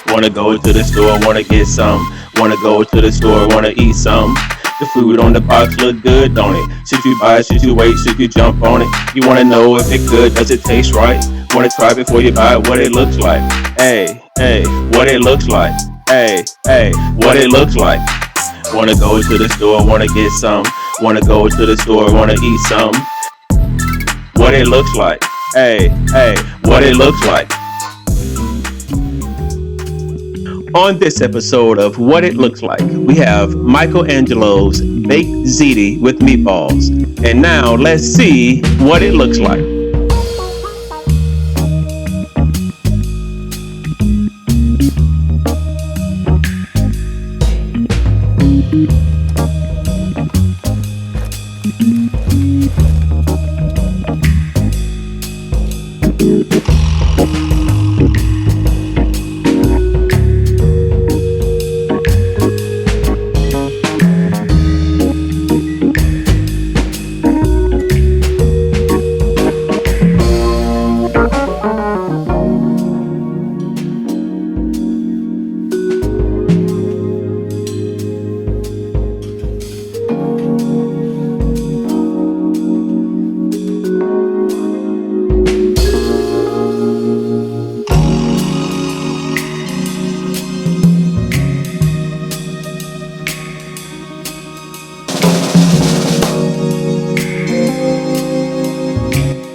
Wanna go to the store, wanna get some. Wanna go to the store, wanna eat some. The food on the box look good, don't it? Should you buy it, should you wait, should you jump on it? You wanna know if it good, does it taste right? Wanna try before you buy it, what it looks like. Hey, what it looks like. Hey, what it looks like. Wanna go to the store, wanna get some. Wanna go to the store, wanna eat some. What it looks like. Hey, what it looks like. On this episode of What It Looks Like, we have Angelo's baked ziti with meatballs. And now let's see what it looks like.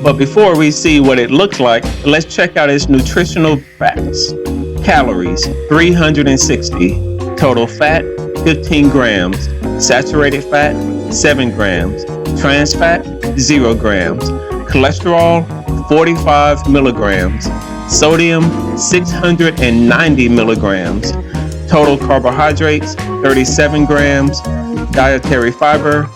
But before we see what it looks like, let's check out its nutritional facts. Calories, 360. Total fat, 15 grams. Saturated fat, 7 grams. Trans fat, 0 grams. Cholesterol, 45 milligrams. Sodium, 690 milligrams. Total carbohydrates, 37 grams. Dietary fiber,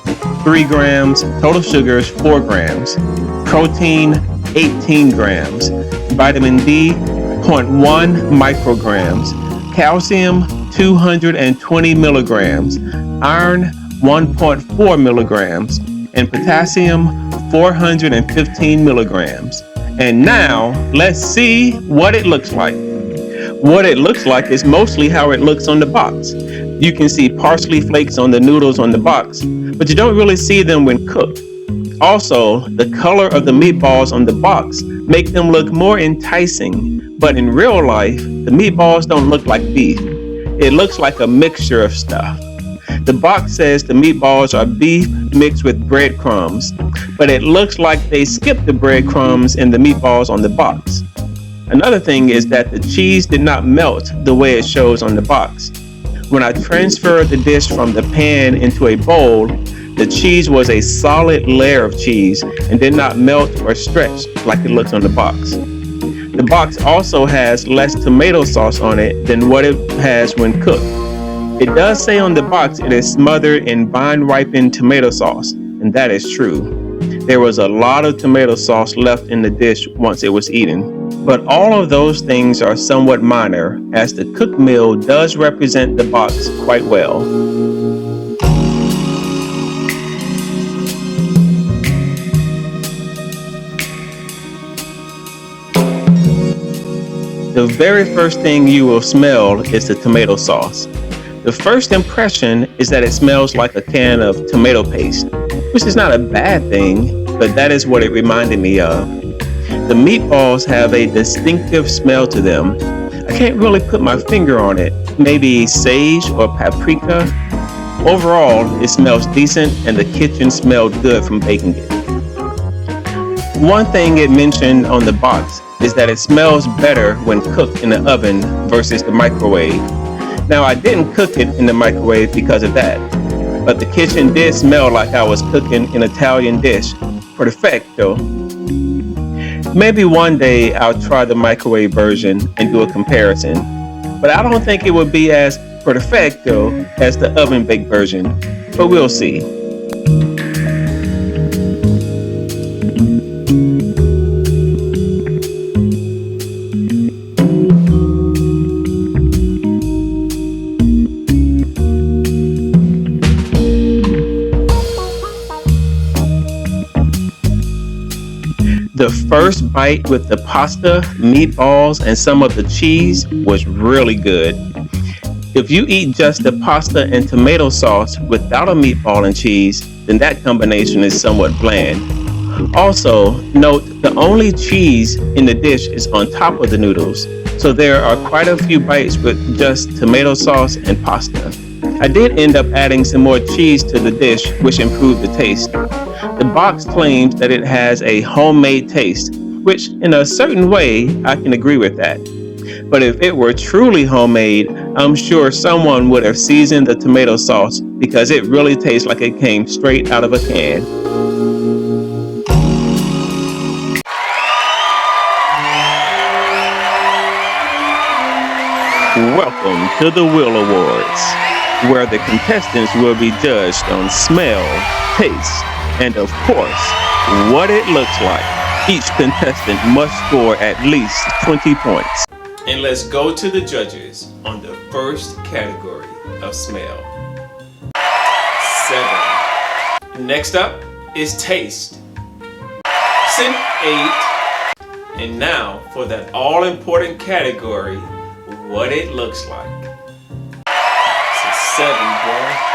3 grams. Total sugars, 4 grams. Protein, 18 grams. Vitamin D, 0.1 micrograms. Calcium, 220 milligrams. Iron, 1.4 milligrams. And potassium, 415 milligrams. And now, let's see what it looks like. What it looks like is mostly how it looks on the box. You can see parsley flakes on the noodles on the box, but you don't really see them when cooked. Also, the color of the meatballs on the box make them look more enticing, but in real life, the meatballs don't look like beef. It looks like a mixture of stuff. The box says the meatballs are beef mixed with breadcrumbs, but it looks like they skipped the breadcrumbs in the meatballs on the box. Another thing is that the cheese did not melt the way it shows on the box. When I transferred the dish from the pan into a bowl, the cheese was a solid layer of cheese and did not melt or stretch like it looks on the box. The box also has less tomato sauce on it than what it has when cooked. It does say on the box it is smothered in vine-ripened tomato sauce, and that is true. There was a lot of tomato sauce left in the dish once it was eaten. But all of those things are somewhat minor, as the cooked meal does represent the box quite well. The very first thing you will smell is the tomato sauce. The first impression is that it smells like a can of tomato paste, which is not a bad thing, but that is what it reminded me of. The meatballs have a distinctive smell to them. I can't really put my finger on it, maybe sage or paprika. Overall, it smells decent and the kitchen smelled good from baking it. One thing it mentioned on the box is that it smells better when cooked in the oven versus the microwave. Now, I didn't cook it in the microwave because of that, but the kitchen did smell like I was cooking an Italian dish, perfecto. Maybe one day I'll try the microwave version and do a comparison, but I don't think it would be as perfecto as the oven-baked version, but we'll see. The first bite with the pasta, meatballs, and some of the cheese was really good. If you eat just the pasta and tomato sauce without a meatball and cheese, then that combination is somewhat bland. Also, note the only cheese in the dish is on top of the noodles, so there are quite a few bites with just tomato sauce and pasta. I did end up adding some more cheese to the dish, which improved the taste. The box claims that it has a homemade taste, which in a certain way I can agree with that. But if it were truly homemade, I'm sure someone would have seasoned the tomato sauce because it really tastes like it came straight out of a can. Welcome to the W.I.L.L Awards, where the contestants will be judged on smell, taste, and of course, what it looks like. Each contestant must score at least 20 points. And let's go to the judges on the first category of smell. 7. Next up is taste. Sin 8. And now for that all-important category, what it looks like. It's a 7, boy.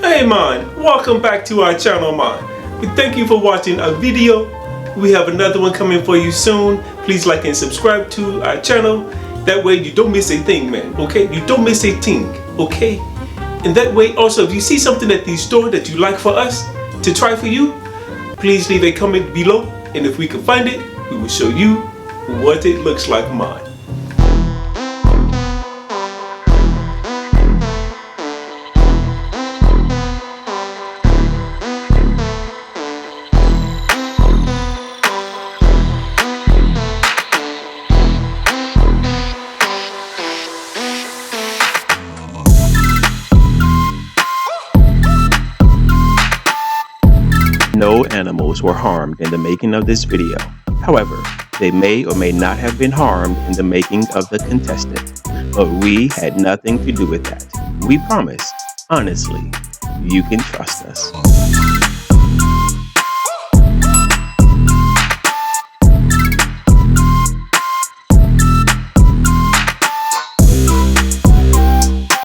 Hey man, welcome back to our channel man. We thank you for watching our video. We have another one coming for you soon. Please like and subscribe to our channel. That way you don't miss a thing, man, okay? You don't miss a thing, okay? And that way also, if you see something at the store that you like for us to try for you, please leave a comment below. And if we can find it, we will show you what it looks like, man. No animals were harmed in the making of this video. However, they may or may not have been harmed in the making of the contestant. But we had nothing to do with that. We promise, honestly, you can trust us.